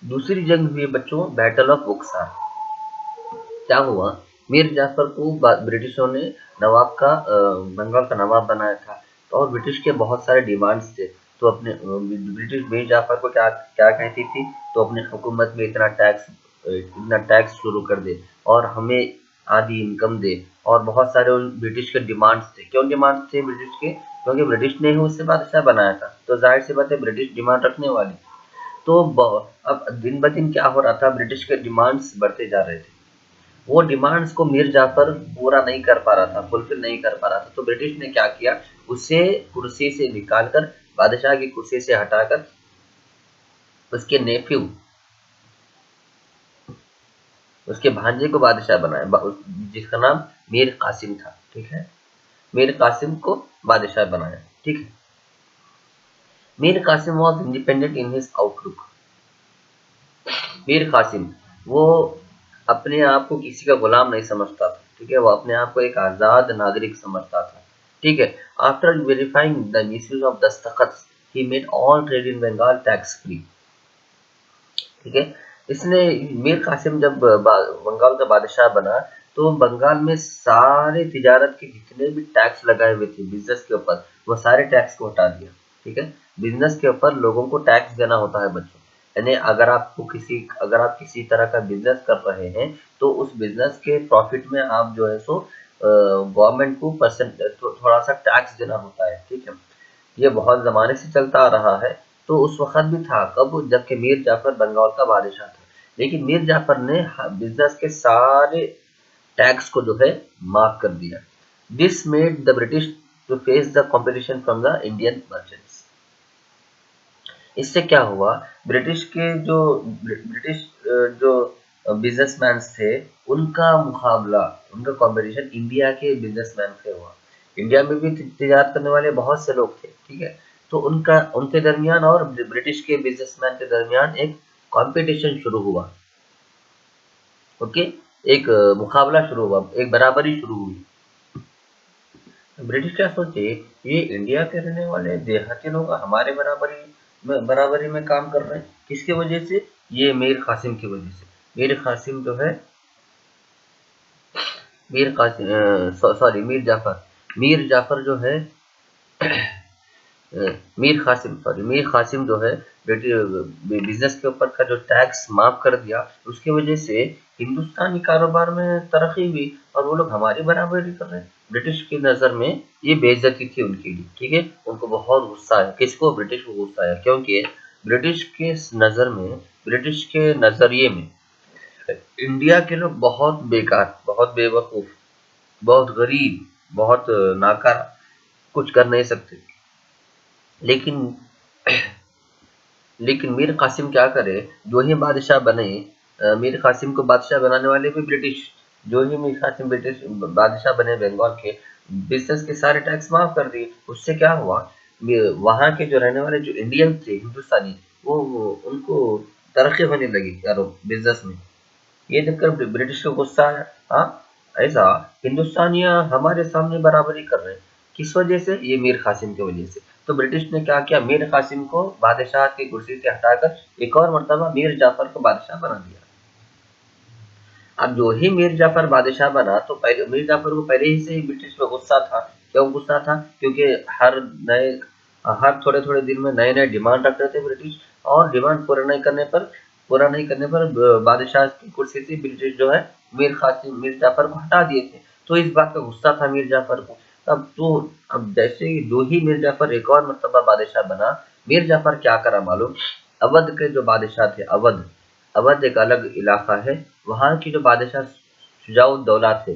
दूसरी जंग हुई बच्चों, बैटल ऑफ बुक्सार। क्या हुआ, मीर जाफर को ब्रिटिशों ने नवाब का बंगाल का नवाब बनाया था। तो और ब्रिटिश के बहुत सारे डिमांड्स थे। तो अपने ब्रिटिश मीर जाफर को क्या क्या कहती थी, तो अपने हुकूमत में इतना टैक्स शुरू कर दे और हमें आधी इनकम दे। और बहुत सारे उन ब्रिटिश के डिमांड्स थे। क्यों डिमांड्स थे ब्रिटिश के, क्योंकि ब्रिटिश ने ही उससे बादशाह बनाया था, तो जाहिर सी बात है ब्रिटिश डिमांड रखने वाली। तो अब दिन ब दिन क्या हो रहा था, ब्रिटिश के डिमांड्स बढ़ते जा रहे थे। वो डिमांड्स को मीर जाफर पूरा नहीं कर पा रहा था, फुलफिल नहीं कर पा रहा था। तो ब्रिटिश ने क्या किया, उसे कुर्सी से निकालकर, बादशाह की कुर्सी से हटाकर उसके नेफ्यू, उसके भांजे को बादशाह बनाया, जिसका नाम मीर कासिम था। ठीक है, मीर कासिम को बादशाह बनाया। ठीक है, Mir Qasim was independent in his outlook. Mir Qasim वो अपने आप को किसी का गुलाम नहीं समझता था। ठीक है, वो अपने आप को एक आजाद नागरिक समझता था। ठीक है, after verifying the misuse of दस्तखत, he made all trade in Bengal tax free. ठीक है, इसने, मीर कासिम जब बंगाल का बादशाह बना, तो बंगाल में सारे तिजारत के जितने भी टैक्स लगाए हुए थे बिजनेस के ऊपर, वो सारे टैक्स को हटा दिया। ठीक है, बिजनेस के ऊपर लोगों को टैक्स देना होता है बच्चों। यानी अगर आप किसी तरह का बिजनेस कर रहे हैं, तो उस बिजनेस के प्रॉफिट में आप जो है सो गवर्नमेंट को परसेंट थोड़ा सा टैक्स देना होता है। ठीक है, ये बहुत ज़माने से चलता आ रहा है। तो उस वक़्त भी था, कब, जबकि मीर जाफ़र बंगाल का बादशाह था। लेकिन मीर जाफ़र ने बिज़नेस के सारे टैक्स को जो है माफ़ कर दिया। This made the British to face the competition from the Indian merchants. इससे क्या हुआ, ब्रिटिश जो बिजनेसमैन थे, उनका मुकाबला, उनका कंपटीशन इंडिया के बिजनेसमैन से हुआ। इंडिया में भी तिजारत करने वाले बहुत से लोग थे। ठीक है, तो उनका उनके दरमियान और ब्रिटिश के बिजनेसमैन के दरमियान एक कंपटीशन शुरू हुआ। ओके, एक मुकाबला शुरू हुआ, एक बराबरी शुरू हुई। ब्रिटिश क्या सोचे, ये इंडिया के रहने वाले देहाती लोग हमारे बराबरी में काम कर रहे हैं। किसकी वजह से, ये मीर कासिम की वजह से। मीर कासिम जो है, मीर कासिम सॉरी मीर जाफर जो है, मीर कासिम जो है बिजनेस के ऊपर का जो टैक्स माफ कर दिया, उसकी वजह से हिंदुस्तानी कारोबार में तरक्की हुई और वो लोग हमारी बराबरी कर रहे हैं। ब्रिटिश की नज़र में ये बेइज्जती थी उनके लिए। ठीक है, उनको बहुत गुस्सा आया। किसको, ब्रिटिश को गुस्सा आया, क्योंकि ब्रिटिश के नज़र में, ब्रिटिश के नज़रिए में इंडिया के लोग बहुत बेकार, बहुत बेवकूफ़, बहुत गरीब, बहुत नाकारा, कुछ कर नहीं सकते। लेकिन लेकिन मीर कासिम क्या करे, जो ही बादशाह बने, मीर कासिम को बादशाह बनाने वाले भी ब्रिटिश। जो ही मीर कासिम ब्रिटिश बादशाह बने बंगाल के, बिजनेस के सारे टैक्स माफ कर दिए। उससे क्या हुआ, वहां के जो रहने वाले जो इंडियन थे, हिंदुस्तानी, वो उनको तरक्की होने लगी यारो बिजनेस में। ये देखकर ब्रिटिश को गुस्सा आया। हाँ, ऐसा हिंदुस्तानियां हमारे सामने बराबरी कर रहे हैं, किस वजह से, ये मीर कासिम की वजह से। तो ब्रिटिश ने क्या किया, मीर कासिम को बादशाह की कुर्सी से हटाकर एक और मर्तबा मीर जाफर को बादशाह बना दिया। अब जो ही मीर जाफर बादशाह बना, तो पहले मीर जाफर को पहले ही से ही ब्रिटिश पे गुस्सा था। क्यों गुस्सा था, क्योंकि नए हर थोड़े थोड़े दिन में नए नए डिमांड रखते थे ब्रिटिश, और डिमांड पूरा नहीं करने पर बादशाह की कुर्सी से ब्रिटिश जो है मीर जाफर को हटा दिए थे। तो इस बात का गुस्सा था मीर जाफर को। अब जैसे ही जो ही मीर जाफर एक और मर्तबा बादशाह बना, मीर जाफर क्या करा मालूम, अवध के जो बादशाह थे, अवध एक अलग इलाका है, वहाँ की जो बादशाह शुजाउद्दौला थे,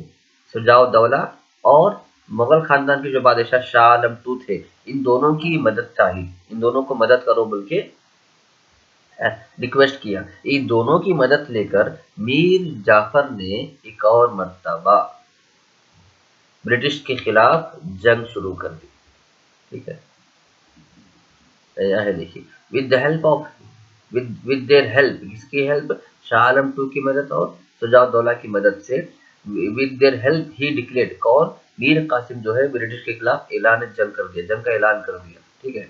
शुजाउद्दौला, और मुगल खानदान के जो बादशाह शाह आलम टू थे, इन दोनों की मदद चाहिए, इन दोनों को मदद करो बोल के रिक्वेस्ट किया। इन दोनों की मदद लेकर मीर जाफर ने एक और मर्तबा ब्रिटिश के खिलाफ जंग शुरू कर दी। ठीक है, है देखिए, with the help of with their help, किसकी हेल्प, शाह आलम टू की मदद और शुजाउद्दौला की मदद से, with their help he declared, कौन, मीर कासिम जो है ब्रिटिश के खिलाफ जंग का ऐलान कर दिया। ठीक है,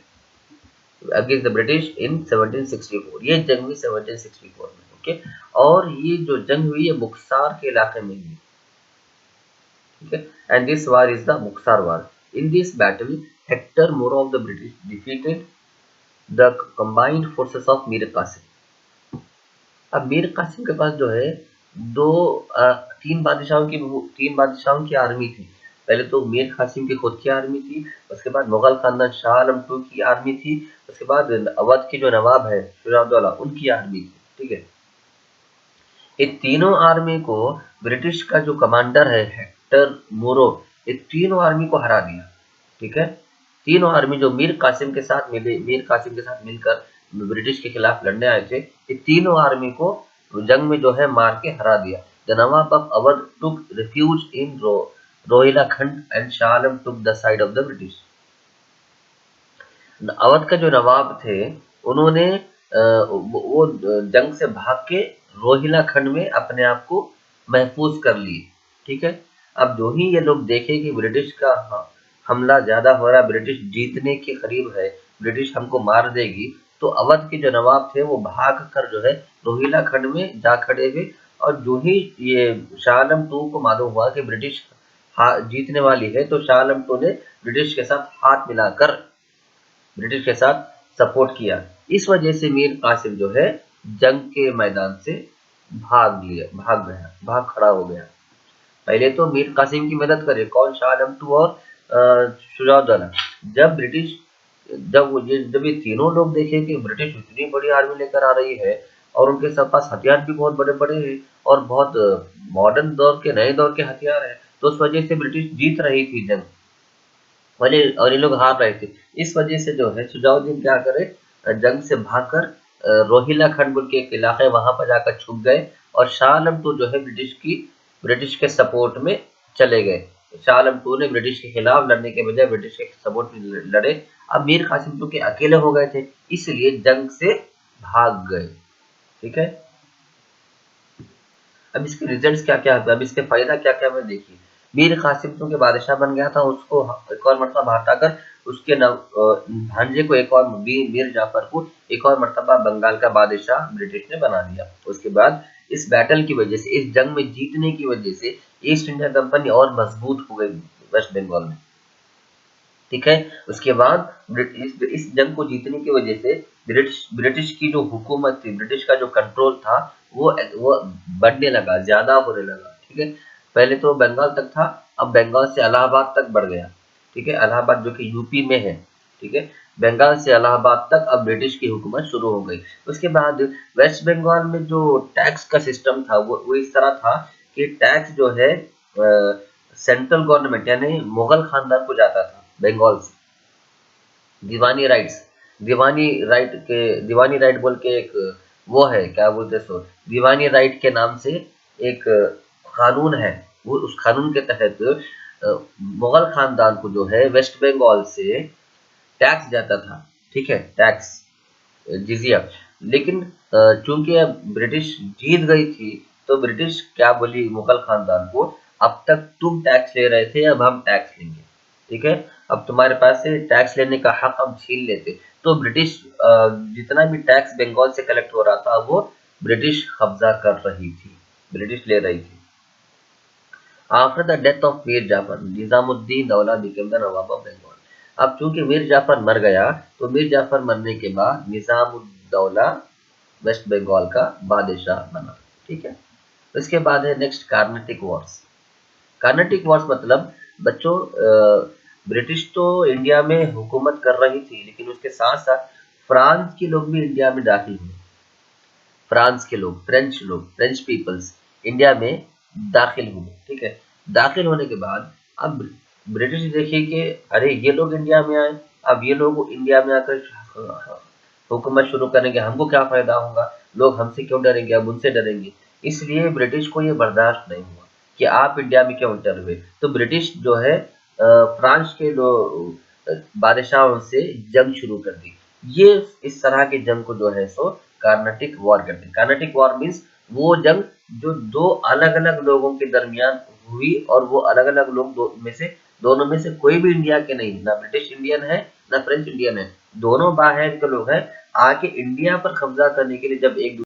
अगेंस्ट द ब्रिटिश इन 1764। ये जंग हुई 1764 में। ओके, और ये जो जंग हुई है बुक्सार के इलाके में हुई। ठीक है, and this war is the Buxar war. In this battle Hector Munro of the British defeated the combined forces of Mir Kasim. अब मीर कासिम के पास जो है दो तीन बादशाहों की आर्मी थी। पहले तो मीर कासिम की खुद की आर्मी थी, उसके बाद मुगल खानदान शाह आलम टू की आर्मी थी, उसके बाद अवध के जो नवाब है शुजाउद्दौला उनकी आर्मी थी। ठीक है, ये तीनों आर्मी को ब्रिटिश का जो कमांडर है हेक्टर मोरो, ये तीनों आर्मी को हरा दिया। ठीक है, तीनों आर्मी जो मीर कासिम के साथ मिलकर ब्रिटिश के खिलाफ लड़ने आए थे, ये तीनों आर्मी को जंग में जो है मार के हरा दिया। The nawab of Awadh took refuge in Rohilkhand and Shah Alam took the side of the British. Awadh का जो नवाब थे उन्होंने वो जंग से भाग के रोहिला खंड में अपने आप को महफूज कर लिए। ठीक है, अब जो ही ये लोग देखे कि ब्रिटिश का हमला ज्यादा हो रहा, ब्रिटिश जीतने के करीब है, ब्रिटिश हमको मार देगी, तो अवध के जो नवाब थे वो भाग कर जो है रोहिला खंड में जा खड़े हुए। और जो ही ये शाह आलम टू को मालूम हुआ कि ब्रिटिश जीतने वाली है, तो शाह आलम टू ने ब्रिटिश के साथ हाथ मिलाकर ब्रिटिश के साथ सपोर्ट किया। इस वजह से मीर कासिम जो है जंग के मैदान से भाग खड़ा हो गया। पहले तो मीर कासिम की मदद करे कौन, शाह आलम टू और शुजाउद्दौला। जब ब्रिटिश जब ये तीनों लोग देखे कि ब्रिटिश इतनी बड़ी आर्मी लेकर आ रही है और उनके सब पास हथियार भी बहुत बड़े बड़े हैं और बहुत मॉडर्न दौर के नए दौर के हथियार है, तो उस वजह से ब्रिटिश जीत रही थी जंग और ये लोग हार रहे थे। इस वजह से जो है सुजाउद्दीन क्या करे, जंग से भागकर रोहिला खंड बोल के एक इलाका है वहां पर जाकर छुप गए। और शाह आलम टू जो है ब्रिटिश के सपोर्ट में चले गए। शाह आलम टू ने ब्रिटिश के खिलाफ लड़ने के बजाय ब्रिटिश के सपोर्ट में लड़े। अब मीर कासिम टू के अकेले हो गए थे, इसलिए जंग से भाग गए। ठीक है, अब इसके रिजल्ट्स क्या-क्या है, अब इसके फायदा क्या-क्या है देखिए। मीर कासिम तो के बादशाह बन गया था, उसको एक और मर्तबा हटाकर उसके भांजे को एक और मीर जाफर को एक और मर्तबा बंगाल का बादशाह ब्रिटिश ने बना दिया। उसके बाद इस बैटल की वजह से, इस जंग में जीतने की वजह से ईस्ट इंडिया कंपनी और मजबूत हो गई वेस्ट बंगाल में। ठीक है, उसके बाद इस जंग को जीतने की वजह से ब्रिटिश की जो हुकूमत थी, ब्रिटिश का जो कंट्रोल था वो बढ़ने लगा, ज्यादा होने लगा। ठीक है, पहले तो बंगाल तक था, अब बंगाल से इलाहाबाद तक बढ़ गया। ठीक है, इलाहाबाद जो कि यूपी में है। ठीक है, बंगाल से इलाहाबाद तक अब ब्रिटिश की हुकूमत शुरू हो गई। उसके बाद वेस्ट बंगाल में जो टैक्स का सिस्टम था वो इस तरह था कि टैक्स जो है सेंट्रल गवर्नमेंट यानी मुगल खानदान को जाता था बंगाल से। दीवानी राइट्स, दीवानी राइट बोल के एक वो है, क्या बोलते हैं सो, दीवानी राइट के नाम से एक कानून है। वो उस कानून के तहत मुगल खानदान को जो है वेस्ट बंगाल से टैक्स जाता था। ठीक है, टैक्स, जिजिया। लेकिन चूंकि अब ब्रिटिश जीत गई थी, तो ब्रिटिश क्या बोली मुगल खानदान को, अब तक तुम टैक्स ले रहे थे, अब हम टैक्स लेंगे। ठीक है, अब तुम्हारे पास से टैक्स लेने का हक हम छीन लेते। तो ब्रिटिश जितना भी टैक्स बंगाल से कलेक्ट हो रहा था वो ब्रिटिश कब्जा कर रही थी, ब्रिटिश ले रही थी। After the death of Mir Jafar, Nizamuddin Daula became the nawab of Bengal. अब चूंकि मीर जाफर मर गया, तो मीर जाफर मरने के बाद निजामुद्दौला वेस्ट बंगाल का बादशाह बना। ठीक है, इसके बाद है next Carnatic Wars. Carnatic Wars मतलब बच्चों, ब्रिटिश तो इंडिया में हुकूमत कर रही थी, लेकिन उसके साथ साथ फ्रांस के लोग भी इंडिया में दाखिल हुए। फ्रांस के लोग, फ्रेंच पीपल्स इंडिया में दाखिल हुए। ठीक है, दाखिल होने के बाद अब ब्रिटिश देखिए कि अरे ये लोग इंडिया में आए, अब ये लोग इंडिया में आकर हुकूमत शुरू करेंगे, हमको क्या फायदा होगा, लोग हमसे क्यों डरेंगे, अब उनसे डरेंगे। इसलिए ब्रिटिश को ये बर्दाश्त नहीं हुआ कि आप इंडिया में क्यों इंटर हुए। तो ब्रिटिश जो है फ्रांस के बादशाहों से जंग शुरू कर दी। ये इस तरह के जंग को जो है सो कार्नेटिक वॉर कहते हैं। कार्नेटिक वॉर मीन्स वो जंग जो दो अलग अलग लोगों के दरमियान हुई, और वो अलग अलग लोग में से दोनों में से कोई भी इंडिया के नहीं, ना ब्रिटिश इंडियन है ना फ्रेंच इंडियन है, दोनों बाहर के लोग हैं, आके इंडिया पर कब्जा करने के लिए जब एक